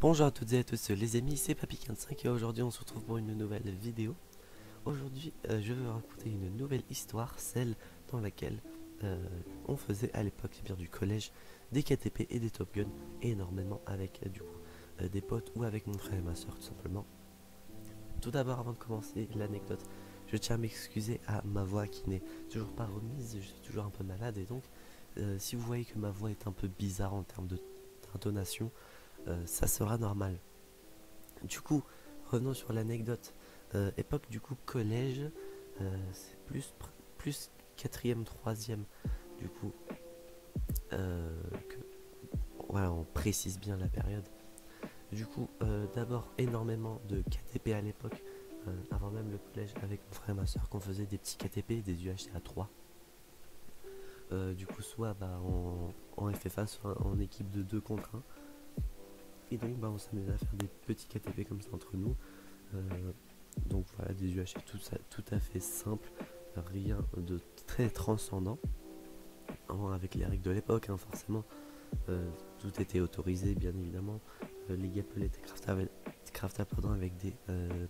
Bonjour à toutes et à tous les amis, c'est Papy45 et aujourd'hui on se retrouve pour une nouvelle vidéo. Aujourd'hui je vais vous raconter une nouvelle histoire, celle dans laquelle on faisait à l'époque bien du collège des KTP et des Top Gun, et énormément avec des potes ou avec mon frère et ma soeur tout simplement. Tout d'abord, avant de commencer l'anecdote, je tiens à m'excuser à ma voix qui n'est toujours pas remise, je suis toujours un peu malade, et donc si vous voyez que ma voix est un peu bizarre en termes d'intonation, ça sera normal. Du coup, revenons sur l'anecdote. Époque du coup collège, c'est plus quatrième, troisième. Du coup, que, voilà, on précise bien la période. Du coup, d'abord énormément de KTP à l'époque, avant même le collège, avec mon frère et ma soeur, qu'on faisait des petits KTP, des UHC à 3. Du coup, soit en FFA, soit en équipe de 2 contre 1. Et donc, on s'amusait à faire des petits KTP comme ça entre nous. Donc voilà, des UHC tout à fait simple, rien de très transcendant, avec les règles de l'époque, forcément. Tout était autorisé, bien évidemment. Les gameplays étaient craftables avec des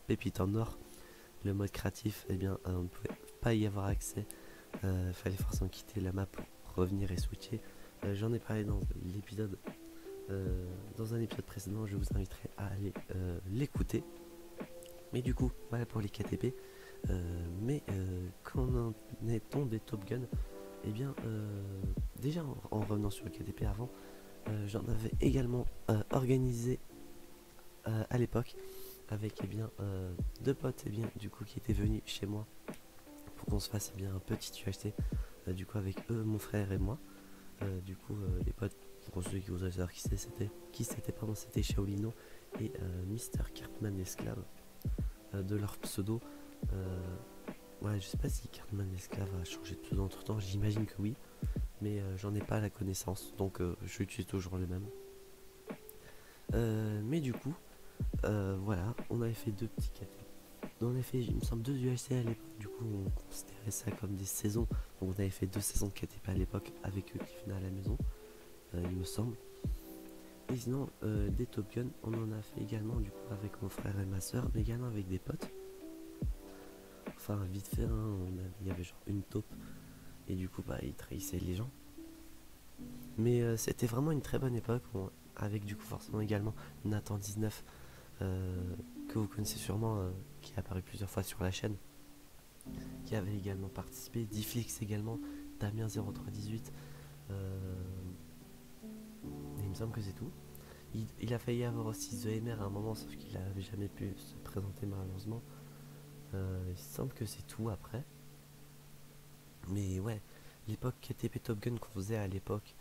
pépites en or. Le mode créatif, on ne pouvait pas y avoir accès. Fallait forcément quitter la map pour revenir et switcher. J'en ai parlé dans l'épisode, dans un épisode précédent. Je vous inviterai à aller l'écouter. Mais du coup, voilà pour les KTP. Quand on est tombé Top Gun, déjà en revenant sur le KTP avant, j'en avais également organisé à l'époque avec deux potes du coup qui étaient venus chez moi pour qu'on se fasse un petit UHT, du coup avec eux, mon frère et moi. Les potes, pour ceux qui voudraient savoir c'était Shaolino et Mister Cartman l'esclave, de leur pseudo. Je sais pas si Cartman l'esclave a changé de pseudo entre temps, j'imagine que oui, mais j'en ai pas la connaissance, donc j'utilise toujours le même. Mais du coup, voilà, on avait fait deux petits KT. On avait fait, il me semble, deux UHC à l'époque, du coup on considérait ça comme des saisons. Donc on avait fait 2 saisons de KTP à l'époque avec eux qui venaient à la maison, il me semble. Et sinon, des Top Gun, on en a fait également du coup avec mon frère et ma soeur, mais également avec des potes. Enfin, vite fait, il y avait genre une taupe, et du coup, ils trahissaient les gens. Mais c'était vraiment une très bonne époque, avec du coup forcément également Nathan 19, que vous connaissez sûrement, qui est apparu plusieurs fois sur la chaîne, qui avait également participé, Difflix également, Damien 0318, et il me semble que c'est tout. Il a failli avoir aussi The MR à un moment, sauf qu'il n'avait jamais pu se présenter malheureusement. Il semble que c'est tout après. Mais ouais, l'époque KTP Top Gun qu'on faisait à l'époque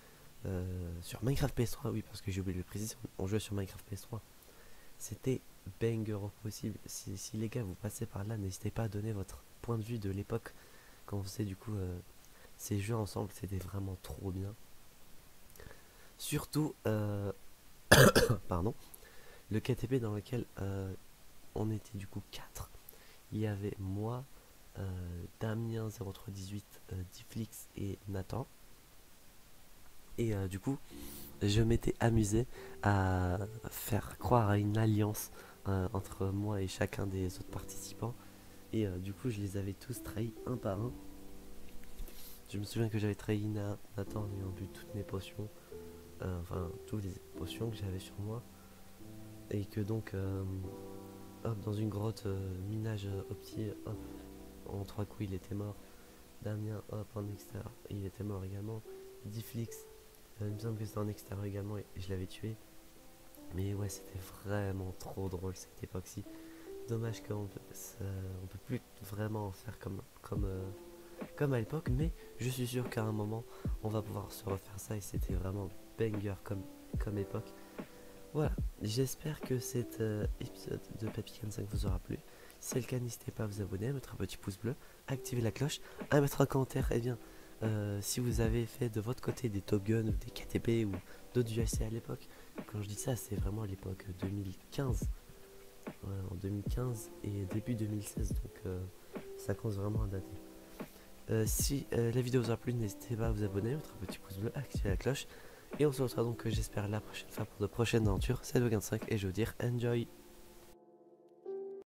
sur Minecraft PS3, oui, parce que j'ai oublié de le préciser, on jouait sur Minecraft PS3. C'était banger au possible. Si les gars vous passez par là, n'hésitez pas à donner votre point de vue de l'époque quand on faisait du coup ces jeux ensemble, c'était vraiment trop bien. Surtout, pardon, le KTP dans lequel on était du coup 4. Il y avait moi, Damien 0318, Difflix et Nathan. Et du coup, je m'étais amusé à faire croire à une alliance entre moi et chacun des autres participants. Et du coup, je les avais tous trahis un par un. Je me souviens que j'avais trahi Nathan en ayant bu toutes mes potions, toutes les potions que j'avais sur moi. Et que donc, hop, dans une grotte, minage opti, hop, en 3 coups, il était mort. Damien, hop, en extérieur, il était mort également. Difflix, il me semble que c'était en extérieur également et je l'avais tué. Mais ouais, c'était vraiment trop drôle cette époque-ci. Dommage qu'on peut plus vraiment faire comme à l'époque, mais je suis sûr qu'à un moment, on va pouvoir se refaire ça et c'était vraiment banger comme époque. Voilà, j'espère que cet épisode de Papy45 vous aura plu. Si c'est le cas, n'hésitez pas à vous abonner, à mettre un petit pouce bleu, à activer la cloche, à mettre un commentaire. Si vous avez fait de votre côté des Top Gun ou des KTP ou d'autres UHC à l'époque. Quand je dis ça, c'est vraiment à l'époque 2015. En 2015 et début 2016, donc ça commence vraiment à dater. Si la vidéo vous a plu, n'hésitez pas à vous abonner, mettre un petit pouce bleu, activer la cloche. Et on se retrouve donc, j'espère, la prochaine fois pour de prochaines aventures. C'est le 25 et je veux dire enjoy.